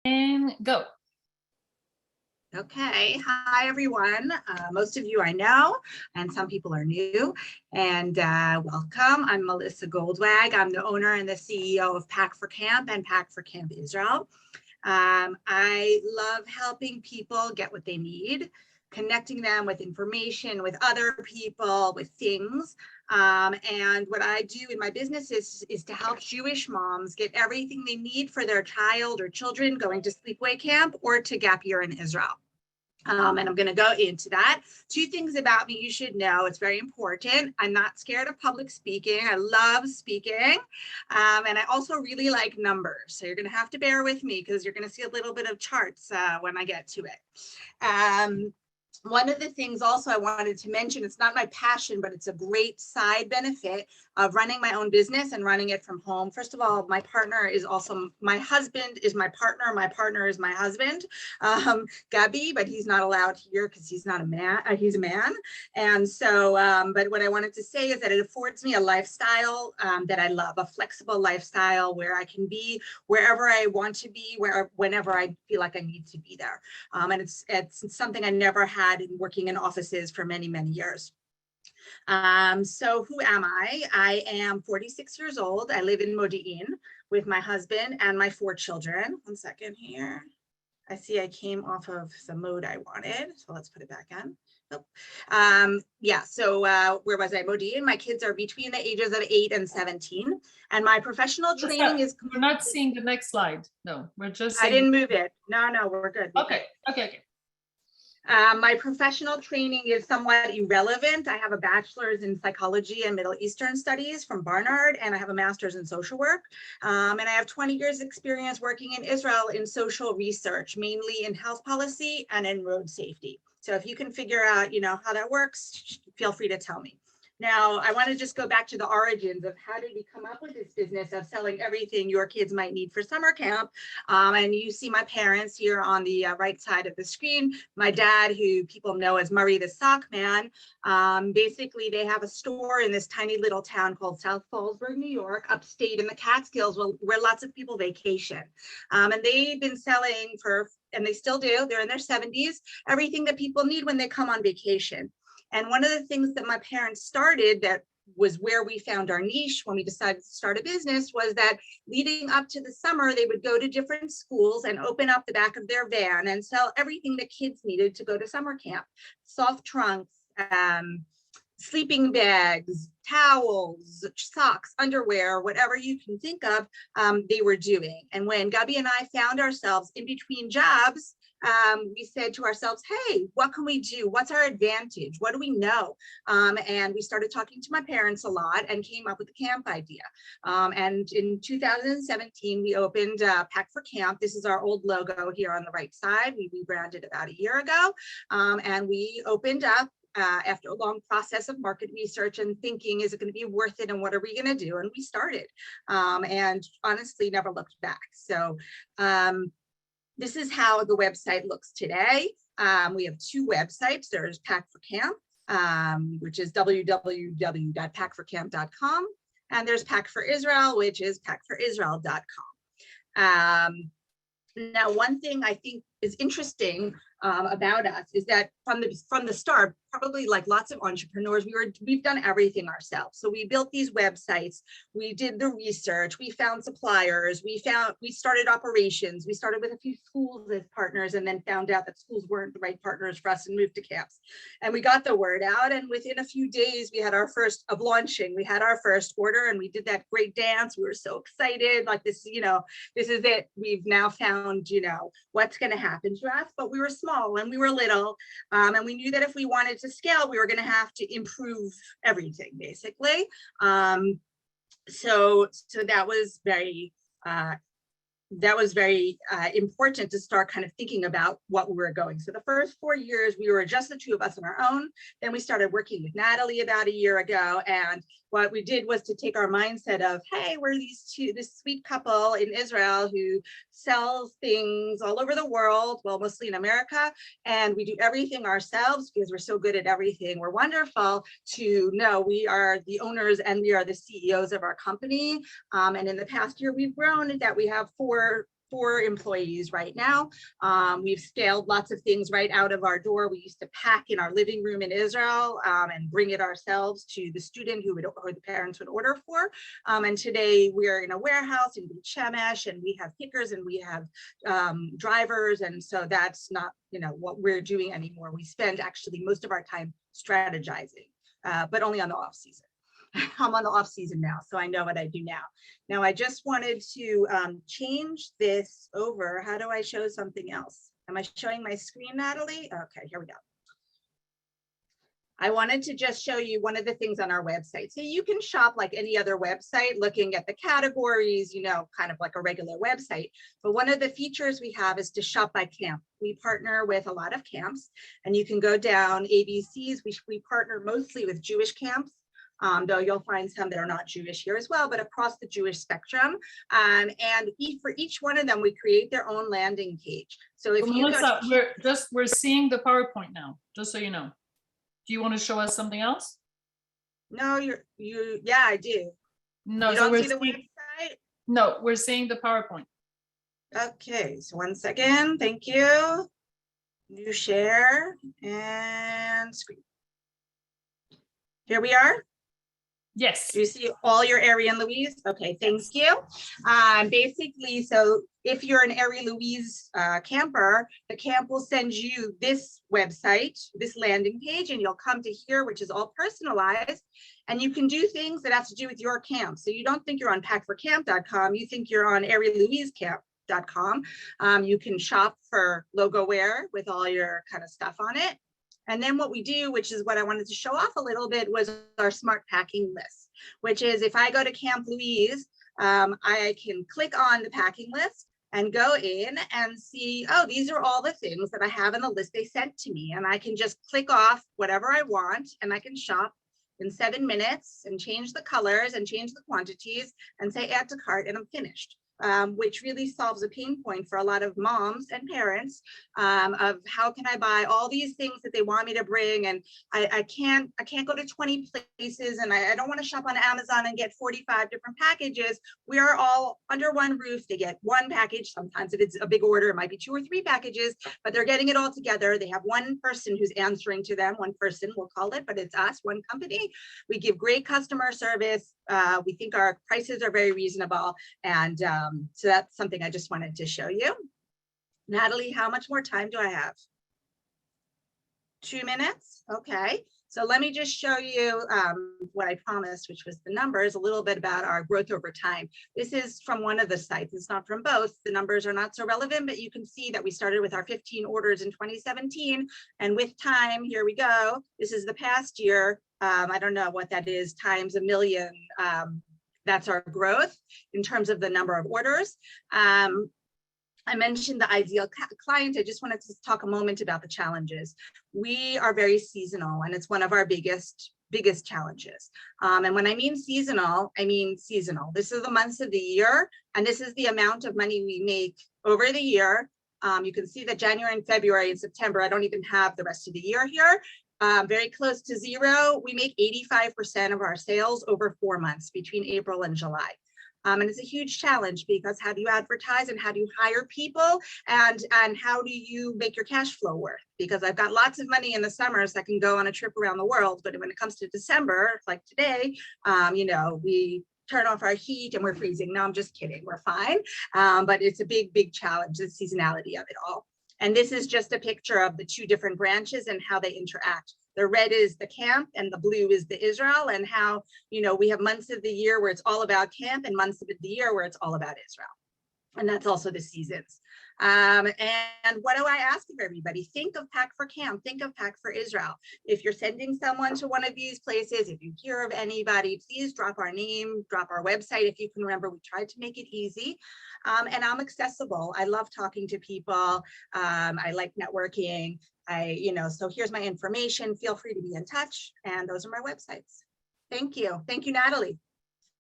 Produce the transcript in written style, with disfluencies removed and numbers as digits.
And go. Okay, hi everyone. Most of you I know, and some people are new. And welcome. I'm Melissa Goldwag. I'm the owner and the CEO of Pack for Camp and Pack for Camp Israel. I love helping people get what they need, connecting them with information, with other people, with things. And what I do in my business is to help Jewish moms get everything they need for their child or children going to sleepaway camp or to gap year in Israel. And I'm going to go into that. Two things about me you should know. It's very important. I'm not scared of public speaking. I love speaking. And I also really like numbers. So you're going to have to bear with me because you're going to see a little bit of charts when I get to it. One of the things also I wanted to mention, it's not my passion, but it's a great side benefit of running my own business and running it from home. First of all, my partner is also, my husband is my partner is my husband, Gabi, but he's not allowed here because he's not a man, he's a man. And so, but what I wanted to say is that it affords me a lifestyle that I love, a flexible lifestyle where I can be wherever I want to be, whenever I feel like I need to be there. And it's something I never had in working in offices for many, many years. So who am I? I am 46 years old. I live in Modi'in with my husband and my 4 children. One second here. I see I came off of the mode I wanted, so let's put it back on. Oh. Yeah, so where was I? Modi'in. My kids are between the ages of 8 and 17, and my professional training is. We're not seeing the next slide. No, we're just. I didn't move it. No, we're good. Okay. My professional training is somewhat irrelevant. I have a bachelor's in psychology and Middle Eastern studies from Barnard, and I have a master's in social work. And I have 20 years experience working in Israel in social research, mainly in health policy and in road safety. So if you can figure out, how that works, feel free to tell me. Now, I want to just go back to the origins of how did we come up with this business of selling everything your kids might need for summer camp. And you see my parents here on the right side of the screen. My dad, who people know as Murray the Sock Man, basically they have a store in this tiny little town called South Fallsburg, New York, upstate in the Catskills, where lots of people vacation. And they've been selling and they still do, they're in their 70s, everything that people need when they come on vacation. And one of the things that my parents started that was where we found our niche when we decided to start a business was that leading up to the summer, they would go to different schools and open up the back of their van and sell everything that kids needed to go to summer camp. Soft trunks, sleeping bags, towels, socks, underwear, whatever you can think of, they were doing. And when Gabi and I found ourselves in between jobs, we said to ourselves, hey, what can we do? What's our advantage? What do we know? And we started talking to my parents a lot and came up with the camp idea. And in 2017, we opened Pack for Camp. This is our old logo here on the right side. We rebranded about a year ago. And we opened up after a long process of market research and thinking, is it going to be worth it and what are we going to do? And we started and honestly never looked back. So this is how the website looks today. We have 2 websites. There's Pack for Camp, which is www.packforcamp.com. And there's Pack for Israel, which is packforisrael.com. Now, one thing I think is interesting about us is that from the start, probably like lots of entrepreneurs, we've done everything ourselves. So we built these websites, we did the research, we found suppliers, we started operations, we started with a few schools as partners and then found out that schools weren't the right partners for us and moved to camps. And we got the word out, and within a few days we had our first of launching, we had our first order, and we did that great dance. We were so excited, like this, this is it. We've now found, what's going to happen to us, but we were small and we were little, and we knew that if we wanted to scale, we were going to have to improve everything, basically. So that was very important to start kind of thinking about what we were going. So the first 4 years, we were just the 2 of us on our own. Then we started working with Natalie about a year ago. And what we did was to take our mindset of, hey, we're this sweet couple in Israel who sells things all over the world, well, mostly in America. And we do everything ourselves because we're so good at everything. We're wonderful to know we are the owners and we are the CEOs of our company. And in the past year, we've grown that we have 4 4 employees right now. We've scaled lots of things right out of our door. We used to pack in our living room in Israel and bring it ourselves to the student or the parents would order for. And today we're in a warehouse in Beit Shemesh, and we have pickers and we have drivers. And so that's not, what we're doing anymore. We spend actually most of our time strategizing, but only on the off season. I'm on the off season now, so I know what I do now. Now, I just wanted to change this over. How do I show something else? Am I showing my screen, Natalie? Okay, here we go. I wanted to just show you one of the things on our website. So you can shop like any other website, looking at the categories, kind of like a regular website. But one of the features we have is to shop by camp. We partner with a lot of camps, and you can go down ABCs. We partner mostly with Jewish camps. Though you'll find some that are not Jewish here as well, but across the Jewish spectrum. And for each one of them, we create their own landing page. So if Melissa, we're seeing the PowerPoint now, just so you know. Do you want to show us something else? No, yeah, I do. No, you don't see the website? No, we're seeing the PowerPoint. Okay, so one second. Thank you. New share and screen. Here we are. Yes. Do you see all your Erie and Louise? Okay, thank you. Basically, so if you're an Erie Louise camper, the camp will send you this website, this landing page, and you'll come to here, which is all personalized. And you can do things that have to do with your camp. So you don't think you're on packforcamp.com, you think you're on ErieLouiseCamp.com. You can shop for logo wear with all your kind of stuff on it. And then what we do, which is what I wanted to show off a little bit, was our smart packing list, which is if I go to Camp Louise, I can click on the packing list and go in and see, oh, these are all the things that I have in the list they sent to me. And I can just click off whatever I want, and I can shop in 7 minutes and change the colors and change the quantities and say add to cart, and I'm finished. Which really solves a pain point for a lot of moms and parents of how can I buy all these things that they want me to bring, and I can't go to 20 places, and I don't want to shop on Amazon and get 45 different packages. We are all under one roof. They get one package. Sometimes if it's a big order, it might be 2 or 3 packages, but they're getting it all together. They have one person who's answering to them, one person we'll call it, but it's us, one company. We give great customer service. We think our prices are very reasonable, and so that's something I just wanted to show you. Natalie, how much more time do I have? 2 minutes? Okay. So let me just show you what I promised, which was the numbers, a little bit about our growth over time. This is from one of the sites. It's not from both. The numbers are not so relevant, but you can see that we started with our 15 orders in 2017. And with time, here we go. This is the past year. I don't know what that is, times a million. That's our growth in terms of the number of orders. I mentioned the ideal client. I just wanted to talk a moment about the challenges. We are very seasonal, and it's one of our biggest challenges. And when I mean seasonal, I mean seasonal. This is the months of the year, and this is the amount of money we make over the year. You can see that January and February and September, I don't even have the rest of the year here. Very close to zero. We make 85% of our sales over 4 months between April and July. And it's a huge challenge, because how do you advertise and how do you hire people, and how do you make your cash flow work? Because I've got lots of money in the summers that can go on a trip around the world, but when it comes to December, like today, we turn off our heat and we're freezing. No, I'm just kidding. We're fine. But it's a big challenge, the seasonality of it all. And this is just a picture of the 2 different branches and how they interact. The red is the camp and the blue is the Israel, and how, we have months of the year where it's all about camp and months of the year where it's all about Israel. And that's also the seasons. And what do I ask of everybody? Think of Pack for Camp, think of Pack for Israel. If you're sending someone to one of these places, if you hear of anybody, please drop our name, drop our website. If you can remember, we tried to make it easy. And I'm accessible. I love talking to people. I like networking. So here's my information. Feel free to be in touch. And those are my websites. Thank you. Thank you, Natalie.